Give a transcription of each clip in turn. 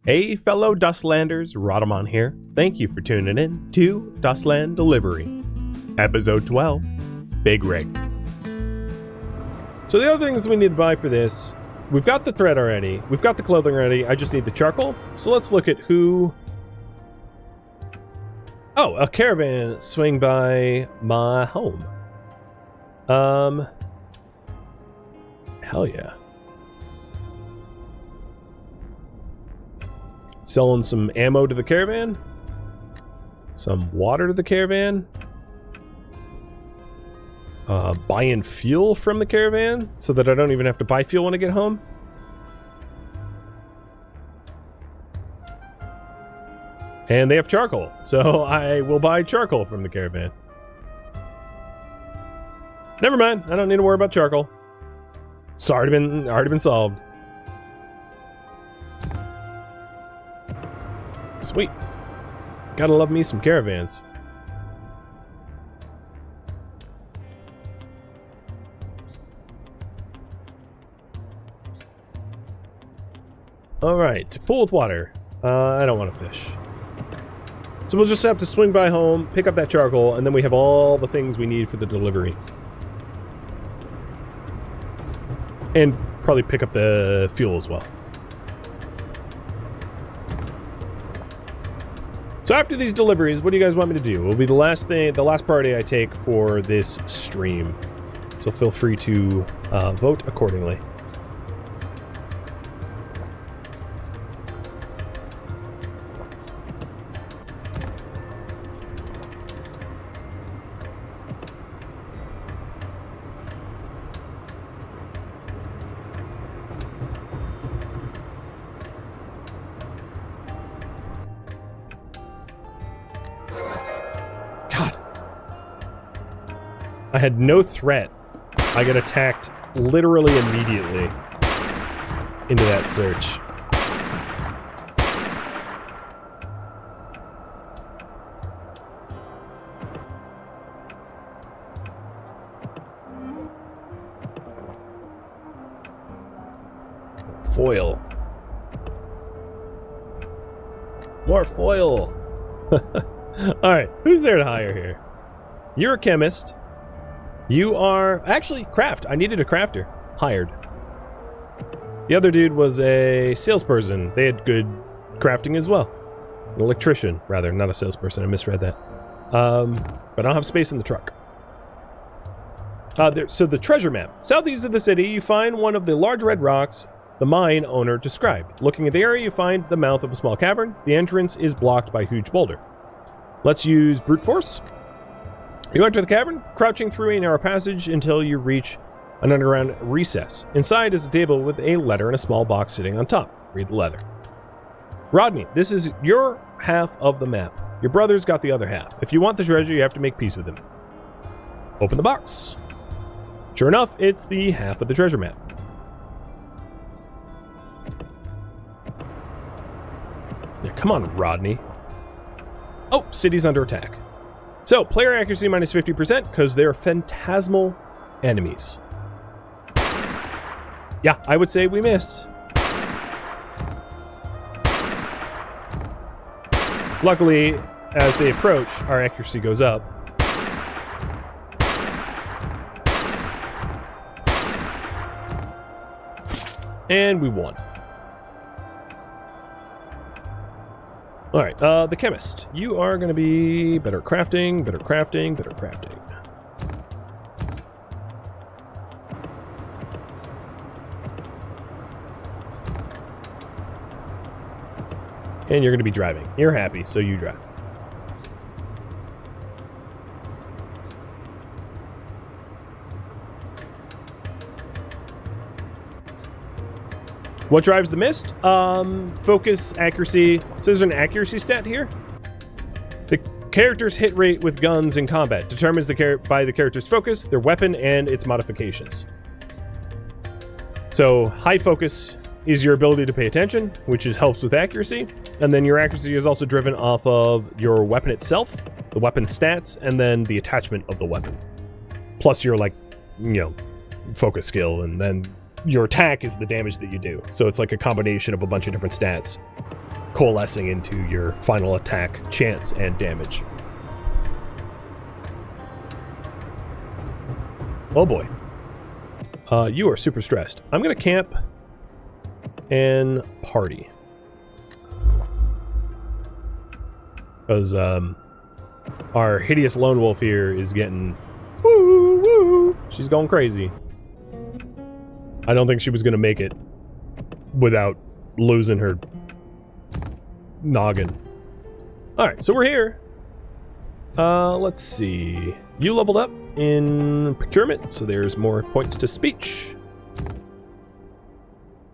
Hey fellow Dustlanders, Rhadamant here. Thank you for tuning in to Dustland Delivery, Episode 12, Big Rig. So the other things we need to buy for this, we've got the thread already, we've got the clothing already, I just need the charcoal. So let's look at who... Oh, a caravan swing by my home. Hell yeah. Selling some ammo to the caravan. Some water to the caravan. Buying fuel from the caravan so that I don't even have to buy fuel when I get home. And they have charcoal, so I will buy charcoal from the caravan. Never mind, I don't need to worry about charcoal. It's already been solved. Sweet. Gotta love me some caravans. Alright, pool with water. I don't want to fish. So we'll just have to swing by home, pick up that charcoal, and then we have all the things we need for the delivery. And probably pick up the fuel as well. So after these deliveries, what do you guys want me to do? Will be the last priority I take for this stream. So feel free to vote accordingly. I had no threat. I got attacked literally immediately into that search. Foil. More foil. Alright, who's there to hire here? You're a chemist. You are... Actually, craft. I needed a crafter. Hired. The other dude was a salesperson. They had good crafting as well. An electrician, rather. Not a salesperson. I misread that. But I don't have space in the truck. So the treasure map. Southeast of the city, you find one of the large red rocks the mine owner described. Looking at the area, you find the mouth of a small cavern. The entrance is blocked by a huge boulder. Let's use brute force. You enter the cavern, crouching through a narrow passage until you reach an underground recess. Inside is a table with a letter and a small box sitting on top. Read the letter. Rodney, this is your half of the map. Your brother's got the other half. If you want the treasure, you have to make peace with him. Open the box. Sure enough, it's the half of the treasure map. Yeah, come on, Rodney. Oh, city's under attack. So, player accuracy minus 50% because they're phantasmal enemies. Yeah, I would say we missed. Luckily, as they approach, our accuracy goes up. And we won. Alright, the chemist. You are going to be better crafting, better crafting, better crafting. And you're going to be driving. You're happy, so you drive. What drives the mist? Focus, accuracy. So there's an accuracy stat here. The character's hit rate with guns in combat determines by the character's focus, their weapon, and its modifications. So high focus is your ability to pay attention, which helps with accuracy. And then your accuracy is also driven off of your weapon itself, the weapon stats, and then the attachment of the weapon. Plus your, focus skill, and then your attack is the damage that you do. So it's like a combination of a bunch of different stats. coalescing into your final attack chance and damage. Oh boy. You are super stressed. I'm going to camp and party. Because our hideous lone wolf here is getting... Woo, woo. She's going crazy. I don't think she was going to make it without losing her noggin. Alright, so we're here. Let's see. You leveled up in procurement, so there's more points to speech.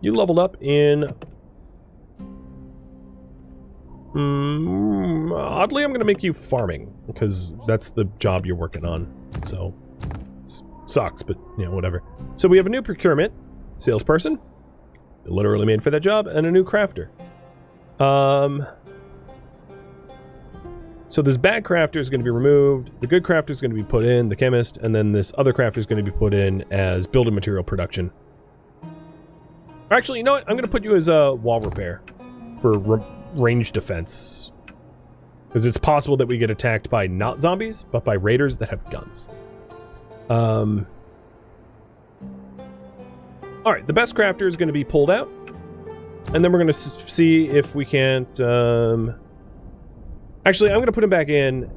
You leveled up in... oddly, I'm going to make you farming, because that's the job you're working on. So, it sucks, but, you know, whatever. So we have a new procurement, salesperson, literally made for that job, and a new crafter. So this bad crafter is going to be removed, the good crafter is going to be put in, the chemist, and then this other crafter is going to be put in as building material production. Actually, you know what? I'm going to put you as a wall repair for range defense. Because it's possible that we get attacked by not zombies, but by raiders that have guns. Alright, the best crafter is going to be pulled out. And then we're going to see if we can't... Actually, I'm going to put him back in,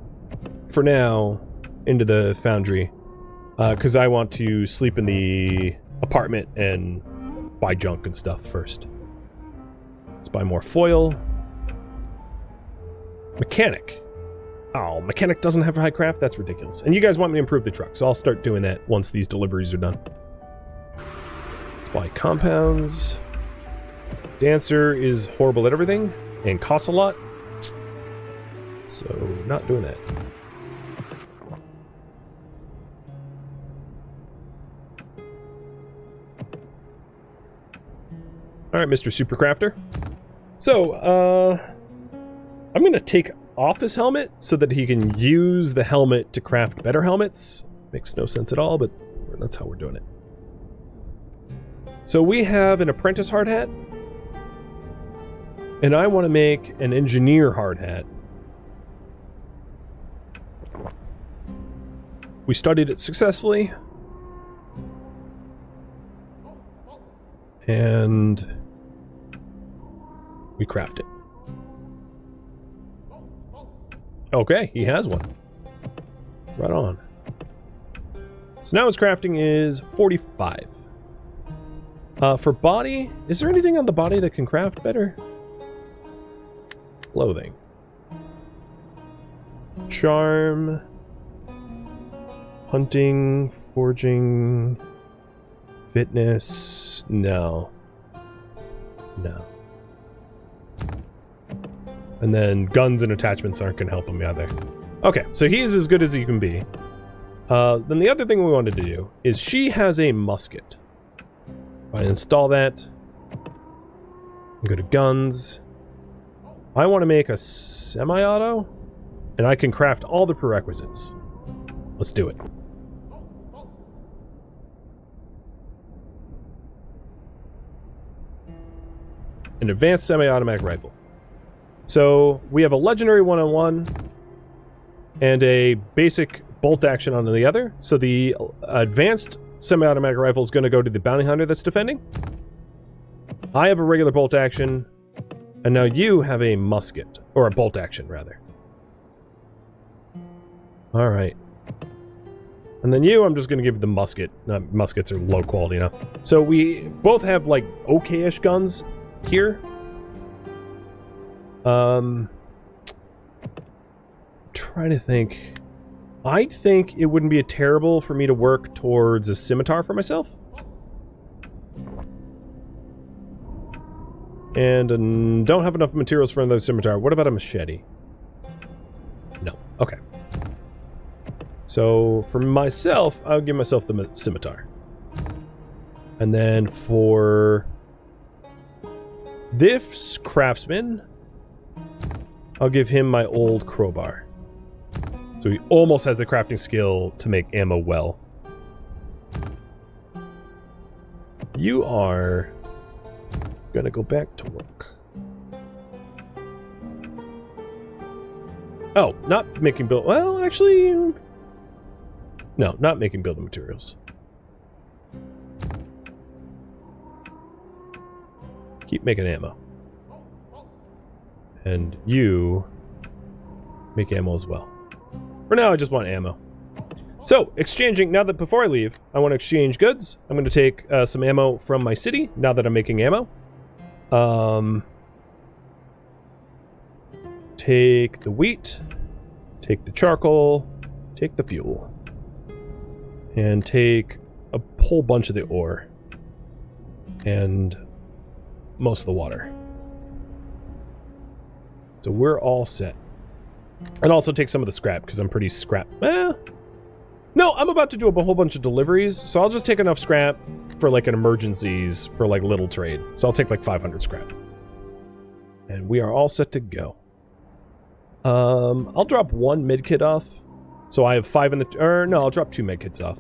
for now, into the foundry. Because I want to sleep in the apartment and buy junk and stuff first. Let's buy more foil. Mechanic. Oh, mechanic doesn't have high craft? That's ridiculous. And you guys want me to improve the truck, so I'll start doing that once these deliveries are done. Let's buy compounds. Dancer is horrible at everything and costs a lot. So, not doing that. Alright, Mr. Supercrafter. So, I'm going to take off his helmet so that he can use the helmet to craft better helmets. Makes no sense at all, but that's how we're doing it. So we have an apprentice hard hat. And I want to make an engineer hard hat. We studied it successfully. And we craft it. Okay, he has one. Right on. So now his crafting is 45. For body, is there anything on the body that can craft better? Clothing. Charm. Hunting, forging, fitness, no. No. And then guns and attachments aren't going to help him either. Okay, so he's as good as he can be. Then the other thing we wanted to do is she has a musket. I install that. Go to guns. I want to make a semi-auto, and I can craft all the prerequisites. Let's do it. An advanced semi-automatic rifle. So we have a legendary one-on-one and a basic bolt action on the other. So the advanced semi-automatic rifle is going to go to the bounty hunter that's defending. I have a regular bolt action, and now you have a musket, or a bolt action rather. All right. And then you, I'm just going to give the musket. Muskets are low quality enough. So we both have like okay-ish guns here. Trying to think. I think it wouldn't be terrible for me to work towards a scimitar for myself. And don't have enough materials for another scimitar. What about a machete? No. Okay. So for myself, I'll give myself the scimitar. And then for this craftsman, I'll give him my old crowbar. So he almost has the crafting skill to make ammo well. You are gonna go back to work. Oh, not making build... Well, actually... No, not making building materials. Keep making ammo. And you make ammo as well. For now, I just want ammo. So, exchanging, now that before I leave, I want to exchange goods. I'm going to take some ammo from my city, now that I'm making ammo. Take the wheat, take the charcoal, take the fuel, and take a whole bunch of the ore, and most of the water. So we're all set. And also take some of the scrap, because I'm pretty scrap. No, I'm about to do a whole bunch of deliveries, so I'll just take enough scrap for like an emergencies, for like little trade. So I'll take like 500 scrap. And we are all set to go. I'll drop one medkit off. So I have 5 in the... Or no, I'll drop 2 medkits off.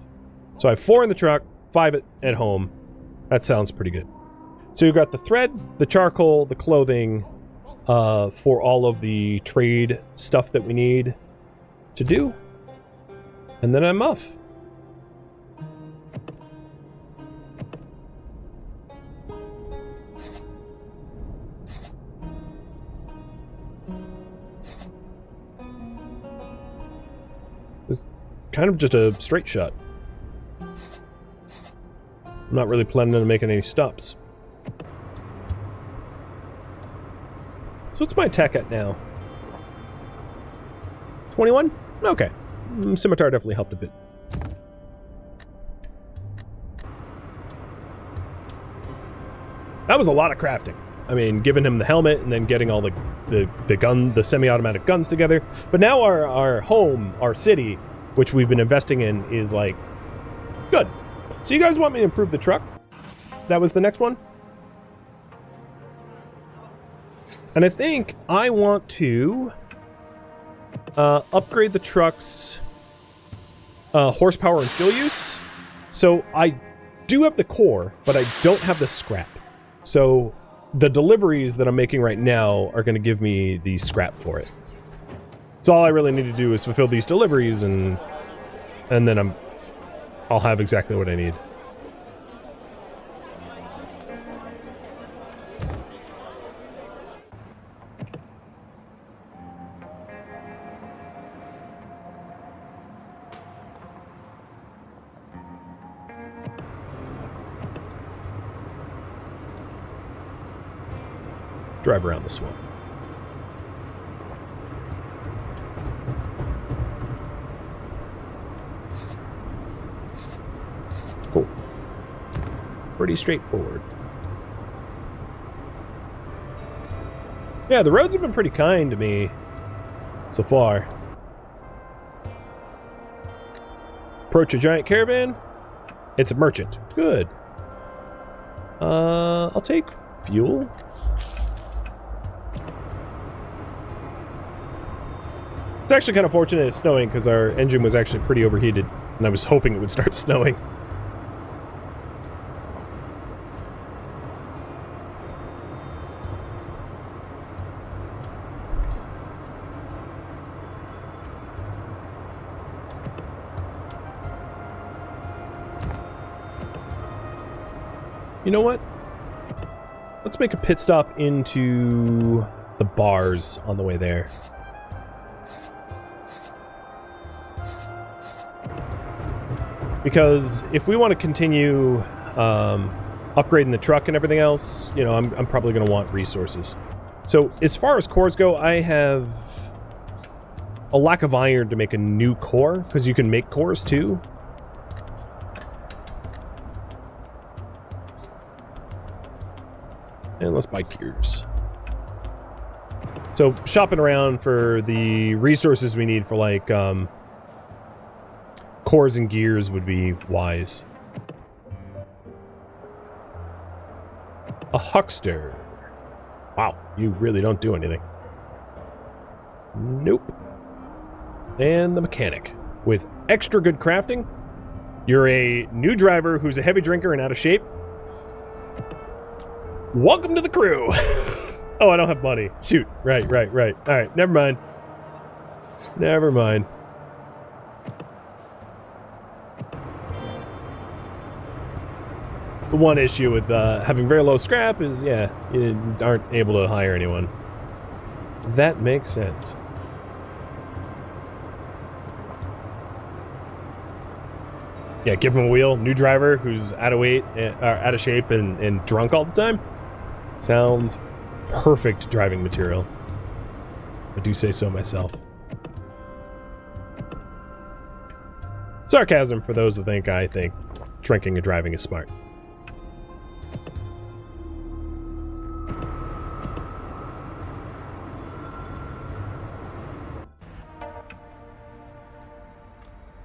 So I have 4 in the truck, 5 at home. That sounds pretty good. So you've got the thread, the charcoal, the clothing, for all of the trade stuff that we need to do. And then I'm off. It's kind of just a straight shot. I'm not really planning on making any stops. So what's my attack at now? 21? Okay. Scimitar definitely helped a bit. That was a lot of crafting. I mean, giving him the helmet and then getting all the semi-automatic guns together. But now our home, our city, which we've been investing in, is like good. So you guys want me to improve the truck? That was the next one? And I think I want to upgrade the truck's horsepower and fuel use. So I do have the core, but I don't have the scrap. So the deliveries that I'm making right now are going to give me the scrap for it. So all I really need to do is fulfill these deliveries, and then I'll have exactly what I need. Drive around the swamp. Cool. Pretty straightforward. Yeah, the roads have been pretty kind to me so far. Approach a giant caravan. It's a merchant. Good. I'll take fuel. It's actually kind of fortunate it's snowing because our engine was actually pretty overheated, and I was hoping it would start snowing. You know what? Let's make a pit stop into the bars on the way there. Because if we want to continue upgrading the truck and everything else, you know, I'm probably going to want resources. So as far as cores go, I have a lack of iron to make a new core, because you can make cores too. And let's buy gears. So shopping around for the resources we need for like cores and gears would be wise. A huckster. Wow, you really don't do anything. Nope. And the mechanic. With extra good crafting. You're a new driver who's a heavy drinker and out of shape. Welcome to the crew! Oh, I don't have money. Shoot. Right. Alright, never mind. Never mind. The one issue with having very low scrap is, yeah, you aren't able to hire anyone. That makes sense. Yeah, give him a wheel. New driver who's out of weight, out of shape, and drunk all the time. Sounds perfect driving material. I do say so myself. Sarcasm for those that think I think drinking and driving is smart.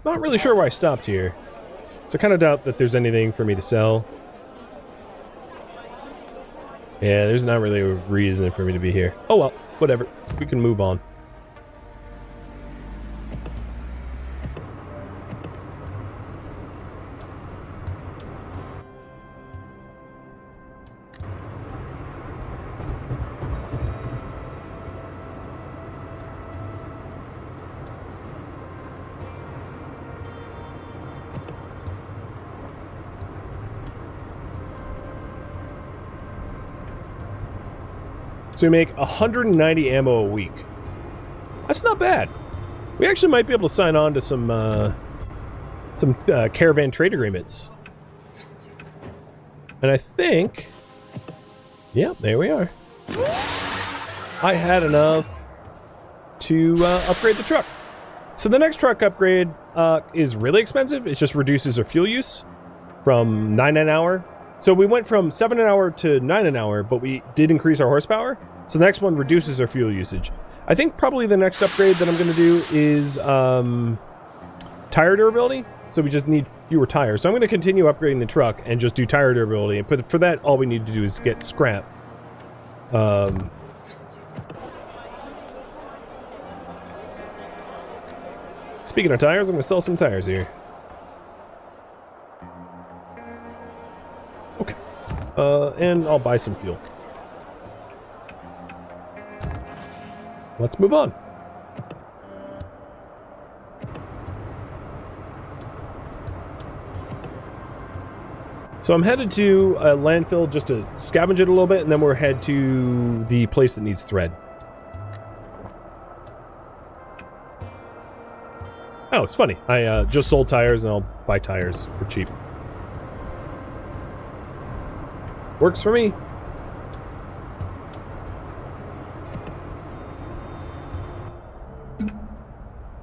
Not really sure why I stopped here. So I kind of doubt that there's anything for me to sell. Yeah, there's not really a reason for me to be here. Oh well, whatever. We can move on. So we make 190 ammo a week. That's not bad. We actually might be able to sign on to some caravan trade agreements. And I think, yeah, there we are. I had enough to upgrade the truck. So the next truck upgrade is really expensive. It just reduces our fuel use from 9 an hour. So we went from 7 an hour to 9 an hour, but we did increase our horsepower. So the next one reduces our fuel usage. I think probably the next upgrade that I'm going to do is tire durability. So we just need fewer tires. So I'm going to continue upgrading the truck and just do tire durability. And for that, all we need to do is get scrap. Speaking of tires, I'm going to sell some tires here. Okay. And I'll buy some fuel. Let's move on. So I'm headed to a landfill just to scavenge it a little bit, and then we'll head to the place that needs thread. Oh, it's funny. I just sold tires, and I'll buy tires for cheap. Works for me.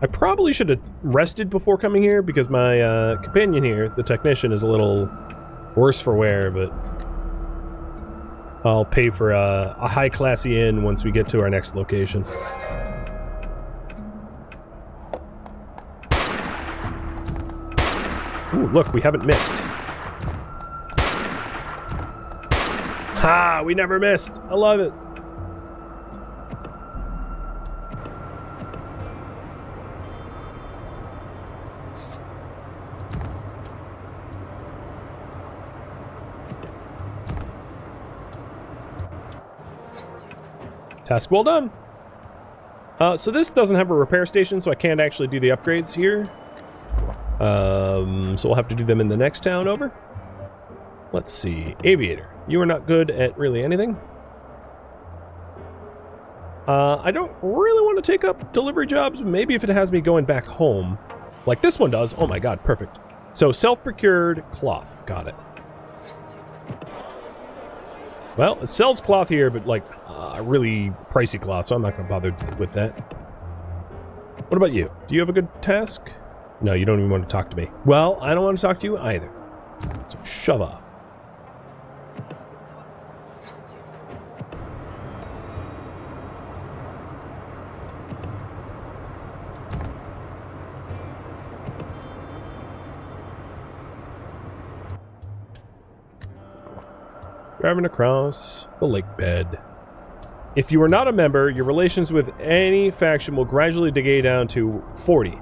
I probably should have rested before coming here because my companion here, the technician, is a little worse for wear, but I'll pay for a high-classy inn once we get to our next location. Ooh, look, we haven't missed. Ha! We never missed! I love it! Task well done. So this doesn't have a repair station, so I can't actually do the upgrades here. So we'll have to do them in the next town over. Let's see. Aviator. You are not good at really anything. I don't really want to take up delivery jobs. Maybe if it has me going back home. Like this one does. Oh my god, perfect. So self-procured cloth. Got it. Well, it sells cloth here, but like really pricey cloth, so I'm not going to bother with that. What about you? Do you have a good task? No, you don't even want to talk to me. Well, I don't want to talk to you either. So shove off. Driving across the lake bed. If you are not a member, your relations with any faction will gradually decay down to 40.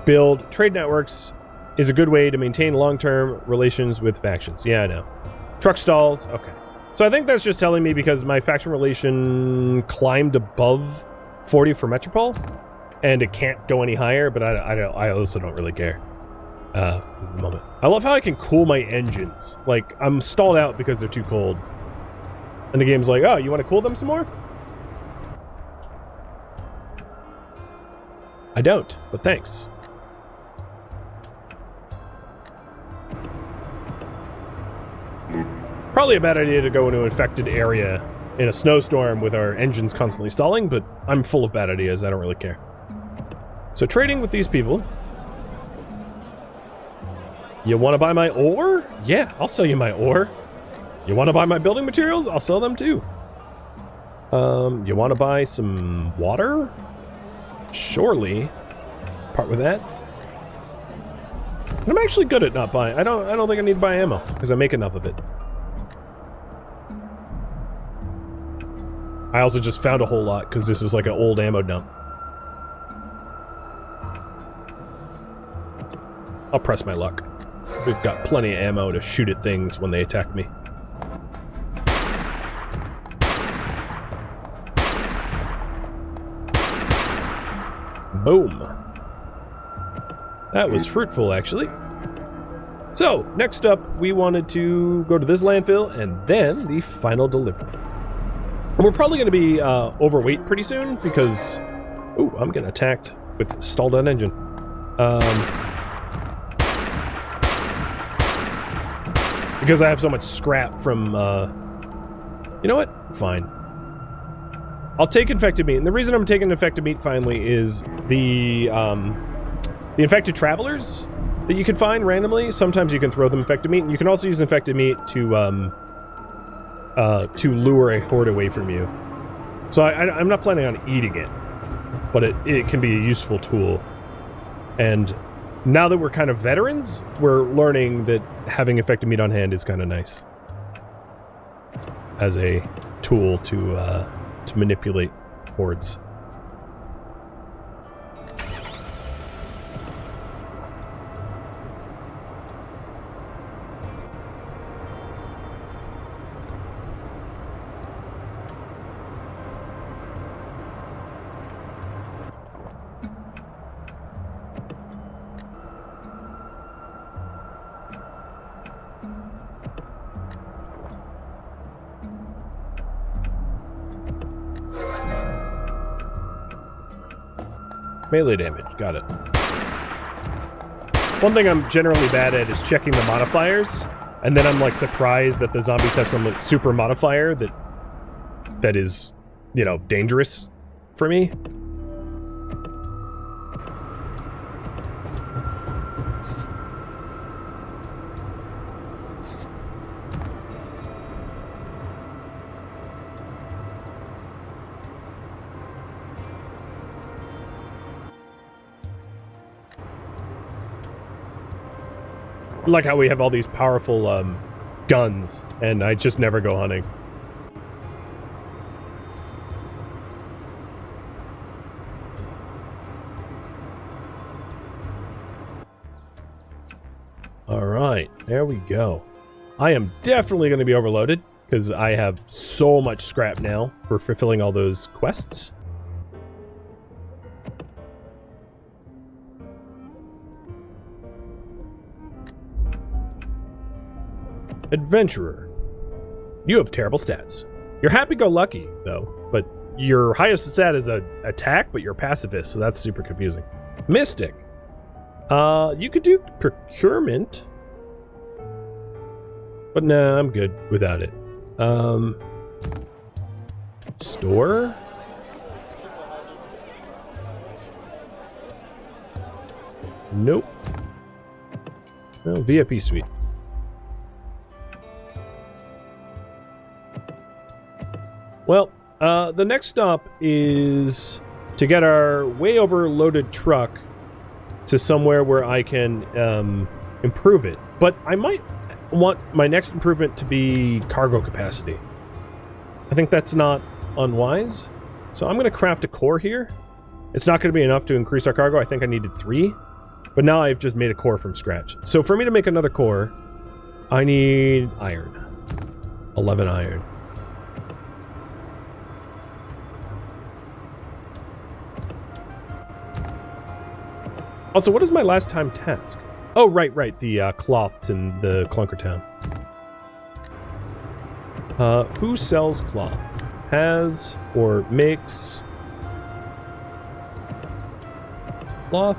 Build trade networks is a good way to maintain long-term relations with factions. Yeah, I know. Truck stalls. Okay. So I think that's just telling me because my faction relation climbed above 40 for Metropole, and it can't go any higher, but I also don't really care for the moment. I love how I can cool my engines. Like, I'm stalled out because they're too cold. And the game's like, oh, you want to cool them some more? I don't, but thanks. Probably a bad idea to go into an infected area in a snowstorm with our engines constantly stalling, but I'm full of bad ideas. I don't really care. So trading with these people. You want to buy my ore? Yeah, I'll sell you my ore. You want to buy my building materials? I'll sell them too. You want to buy some water? Surely. Part with that. And I'm actually good at not buying. I don't think I need to buy ammo because I make enough of it. I also just found a whole lot because this is like an old ammo dump. I'll press my luck. We've got plenty of ammo to shoot at things when they attack me. Boom. That was fruitful, actually. So, next up, we wanted to go to this landfill and then the final delivery. And we're probably going to be overweight pretty soon because... Ooh, I'm getting attacked with stalled out engine. Because I have so much scrap from... You know what? Fine. I'll take infected meat. And the reason I'm taking infected meat finally is the infected travelers that you can find randomly. Sometimes you can throw them infected meat, and you can also use infected meat to lure a horde away from you. So I'm not planning on eating it, but it can be a useful tool. And now that we're kind of veterans, we're learning that having infected meat on hand is kind of nice as a tool to manipulate hordes. Melee damage, got it. One thing I'm generally bad at is checking the modifiers, and then I'm like surprised that the zombies have some like, super modifier that is, you know, dangerous for me. Like how we have all these powerful guns, and I just never go hunting. Alright, there we go. I am definitely going to be overloaded, because I have so much scrap now for fulfilling all those quests. Adventurer. You have terrible stats. You're happy-go-lucky, though, but your highest stat is a attack, but you're pacifist, so that's super confusing. Mystic. You could do procurement, but nah, I'm good without it. Store? Nope. Oh, VIP suite. Well, the next stop is to get our way overloaded truck to somewhere where I can improve it. But I might want my next improvement to be cargo capacity. I think that's not unwise. So I'm going to craft a core here. It's not going to be enough to increase our cargo. I think I needed 3. But now I've just made a core from scratch. So for me to make another core, I need iron. 11 iron. Also, what is my last time task? Oh, right. The cloths in the Clunker Town. Who sells cloth? Has or makes cloth?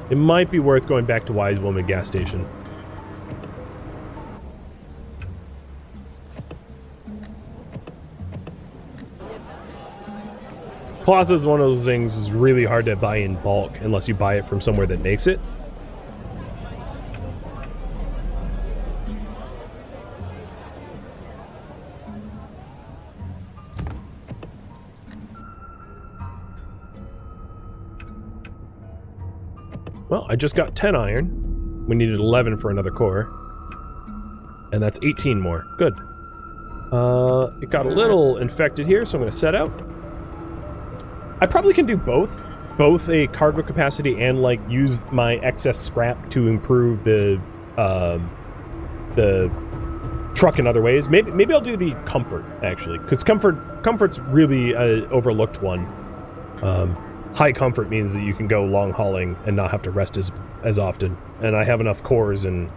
It might be worth going back to Wise Woman gas station. Cloth is one of those things that's really hard to buy in bulk unless you buy it from somewhere that makes it. Well, I just got 10 iron. We needed 11 for another core. And that's 18 more. Good. It got a little infected here, so I'm going to set out. I probably can do both. Both a cargo capacity and, like, use my excess scrap to improve the truck in other ways. Maybe I'll do the comfort, actually. Because comfort's really an overlooked one. High comfort means that you can go long hauling and not have to rest as often. And I have enough cores and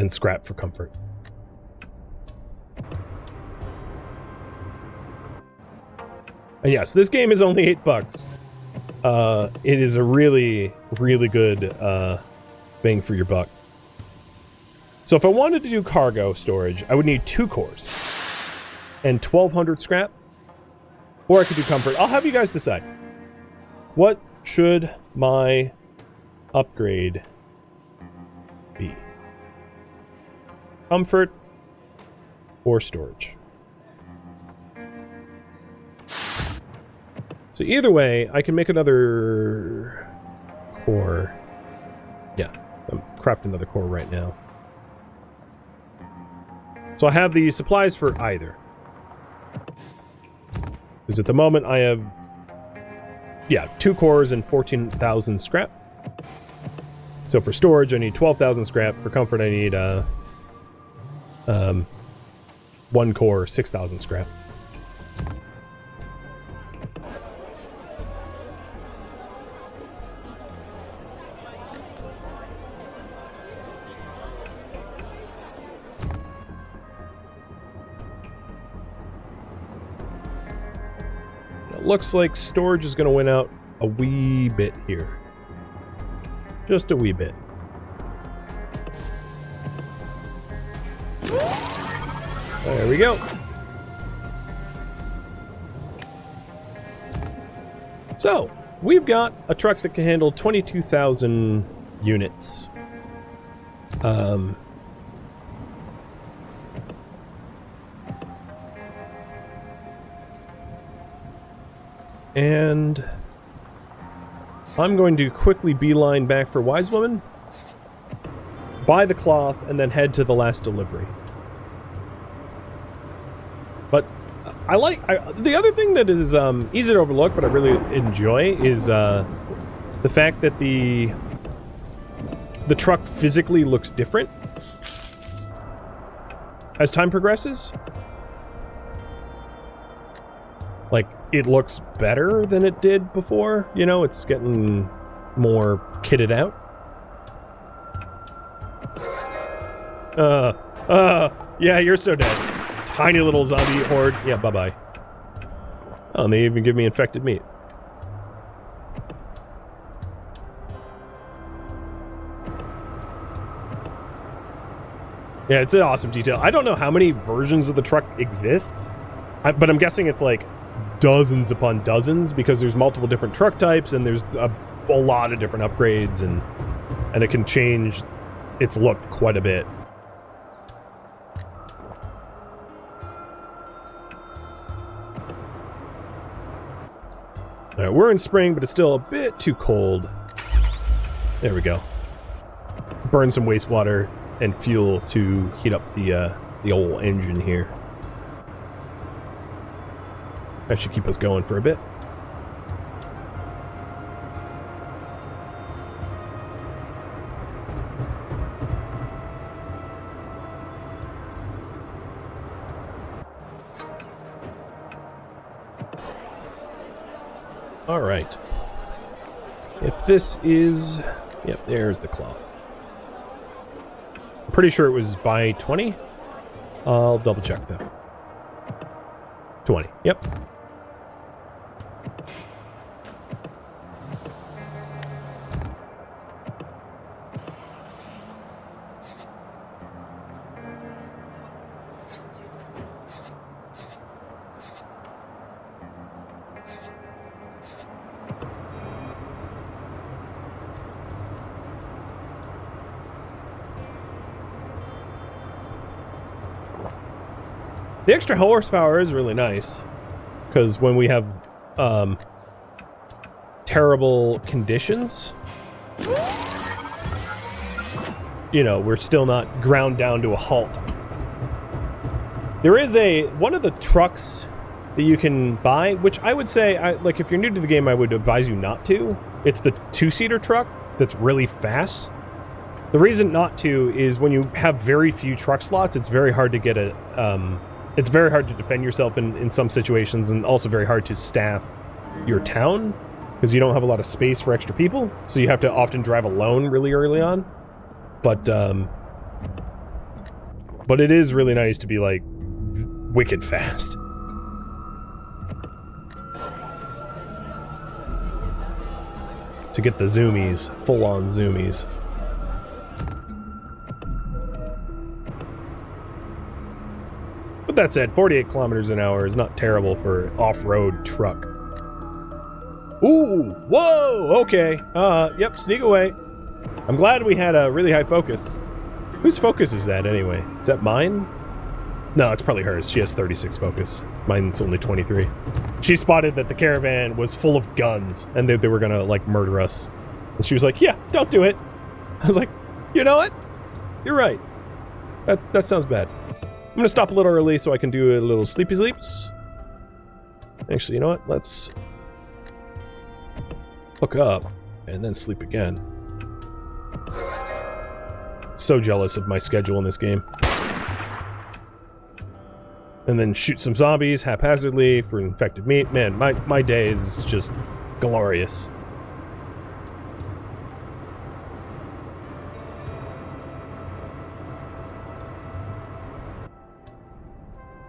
scrap for comfort. And yes, this game is only $8. It is a really, really good bang for your buck. So if I wanted to do cargo storage, I would need 2 cores and 1,200 scrap. Or I could do comfort. I'll have you guys decide. What should my upgrade be? Comfort or storage? So either way, I can make another core. Yeah, I'm crafting another core right now. So I have the supplies for either. Because at the moment I have... yeah, 2 cores and 14,000 scrap. So for storage, I need 12,000 scrap. For comfort, I need 1 core, 6,000 scrap. It looks like storage is going to win out a wee bit here. Just a wee bit. There we go. So, we've got a truck that can handle 22,000 units. And I'm going to quickly beeline back for Wise Woman, buy the cloth, and then head to the last delivery. But the other thing that is easy to overlook, but I really enjoy, is the fact that the truck physically looks different as time progresses. Like, it looks better than it did before. You know, it's getting more kitted out. Yeah, you're so dead. Tiny little zombie horde. Yeah, bye-bye. Oh, and they even give me infected meat. Yeah, it's an awesome detail. I don't know how many versions of the truck exists, but I'm guessing it's like dozens upon dozens, because there's multiple different truck types and there's a lot of different upgrades, and it can change its look quite a bit. Alright, we're in spring, but it's still a bit too cold. There we go. Burn some wastewater and fuel to heat up the old engine here. That should keep us going for a bit. All right. If this is... Yep, there's the cloth. I'm pretty sure it was by 20. I'll double check though. 20. Yep. The extra horsepower is really nice, because when we have terrible conditions, you know, we're still not ground down to a halt. There is one of the trucks that you can buy, which I would say, like, if you're new to the game, I would advise you not to. It's the two-seater truck that's really fast. The reason not to is when you have very few truck slots, it's very hard to get it's very hard to defend yourself in some situations, and also very hard to staff your town because you don't have a lot of space for extra people, so you have to often drive alone really early on. But it is really nice to be, like, wicked fast. To get the zoomies, full-on zoomies. But that said, 48 kilometers an hour is not terrible for an off-road truck. Ooh, whoa, okay. Yep, sneak away. I'm glad we had a really high focus. Whose focus is that, anyway? Is that mine? No, it's probably hers. She has 36 focus. Mine's only 23. She spotted that the caravan was full of guns, and they were gonna, like, murder us. And she was like, yeah, don't do it. I was like, you know what? You're right. That sounds bad. I'm gonna stop a little early so I can do a little sleepy sleeps. Actually, you know what? Let's hook up and then sleep again. So jealous of my schedule in this game. And then shoot some zombies haphazardly for infected meat. Man, my day is just glorious.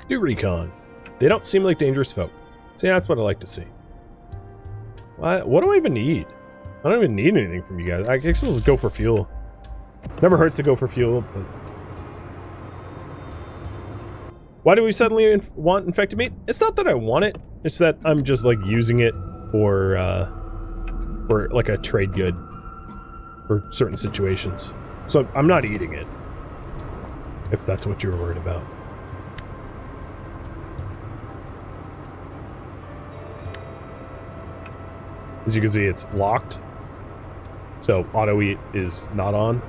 Do recon. They don't seem like dangerous folk. See, that's what I like to see. What do I even need? I don't even need anything from you guys. I guess I'll just go for fuel. Never hurts to go for fuel, but... Why do we suddenly want infected meat? It's not that I want it. It's that I'm just, like, using it for like, a trade good for certain situations. So I'm not eating it, if that's what you were worried about. As you can see, it's locked. So auto eat is not on.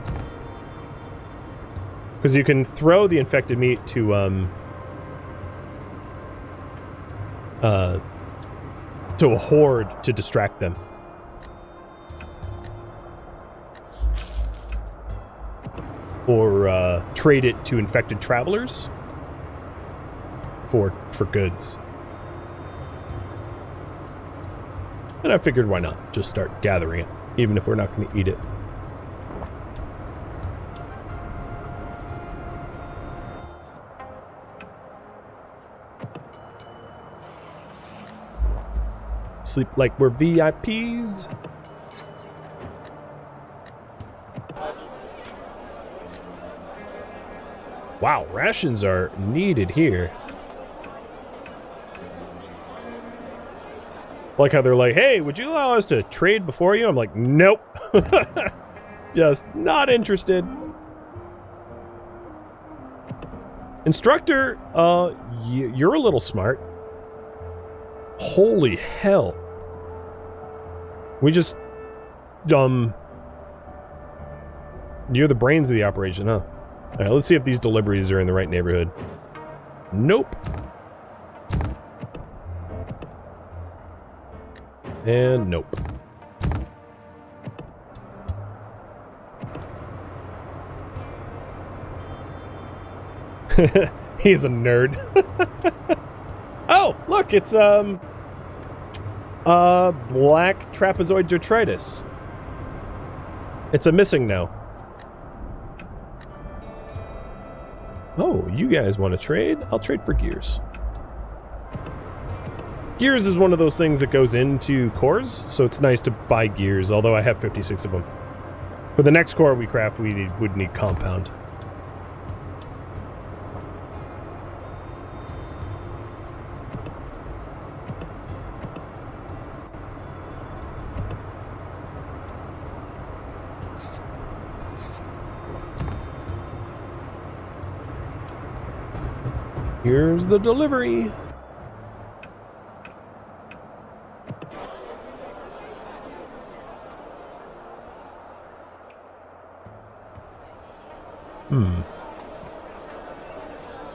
Because you can throw the infected meat to a horde to distract them. Or trade it to infected travelers for goods. And I figured, why not? Just start gathering it, even if we're not going to eat it. Sleep like we're VIPs. Wow, rations are needed here. Like how they're like, hey, would you allow us to trade before you? I'm like, nope. Just not interested. Instructor, you're a little smart. Holy hell. We just, you're the brains of the operation, huh? Alright, let's see if these deliveries are in the right neighborhood. Nope. And nope. He's a nerd. Oh, look, it's Black trapezoid detritus. It's a missing now. Oh, you guys want to trade? I'll trade for gears. Gears is one of those things that goes into cores, so it's nice to buy gears, although I have 56 of them. For the next core we craft, we would need compound. Here's the delivery.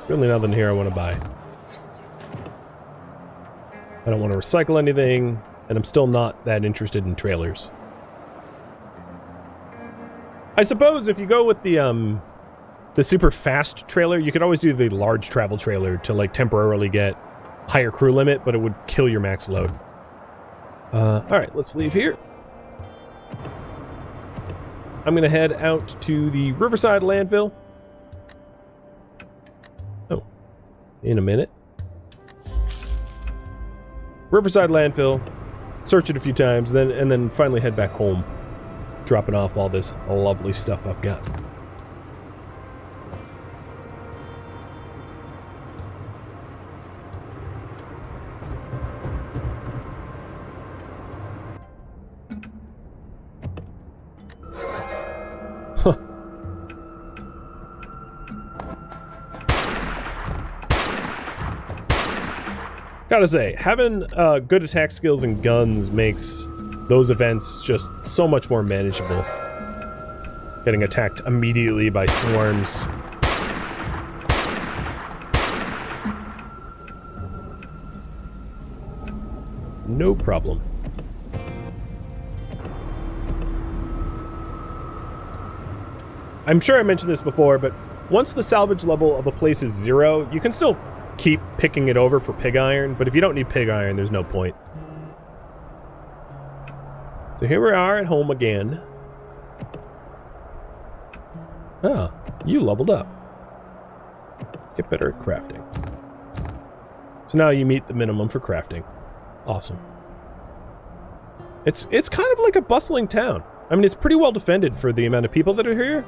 Really nothing here I want to buy. I don't want to recycle anything, and I'm still not that interested in trailers. I suppose if you go with the super fast trailer, you could always do the large travel trailer to like temporarily get higher crew limit, but it would kill your max load. Alright, let's leave here. I'm going to head out to the Riverside landfill. Oh, in a minute. Riverside landfill, search it a few times, and then finally head back home, dropping off all this lovely stuff I've got. Gotta say, having good attack skills and guns makes those events just so much more manageable. Getting attacked immediately by swarms. No problem. I'm sure I mentioned this before, but once the salvage level of a place is 0, you can still keep picking it over for pig iron, but if you don't need pig iron, there's no point. So here we are at home again. Ah, you leveled up. Get better at crafting. So now you meet the minimum for crafting. Awesome. It's kind of like a bustling town. I mean, it's pretty well defended for the amount of people that are here.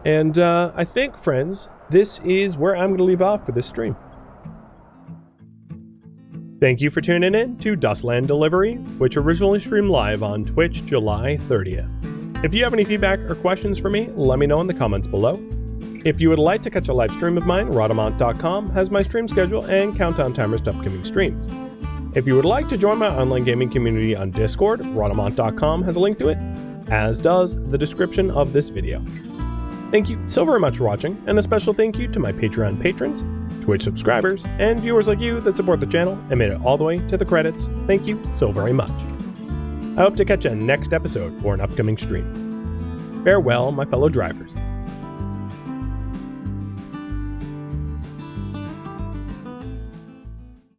And I think, friends, this is where I'm going to leave off for this stream. Thank you for tuning in to Dustland Delivery, which originally streamed live on Twitch July 30th. If you have any feedback or questions for me, let me know in the comments below. If you would like to catch a live stream of mine, Rhadamant.com has my stream schedule and countdown timers to upcoming streams. If you would like to join my online gaming community on Discord, Rhadamant.com has a link to it, as does the description of this video. Thank you so very much for watching, and a special thank you to my Patreon patrons, Twitch subscribers, and viewers like you that support the channel and made it all the way to the credits. Thank you so very much. I hope to catch you next episode for an upcoming stream. Farewell, my fellow drivers.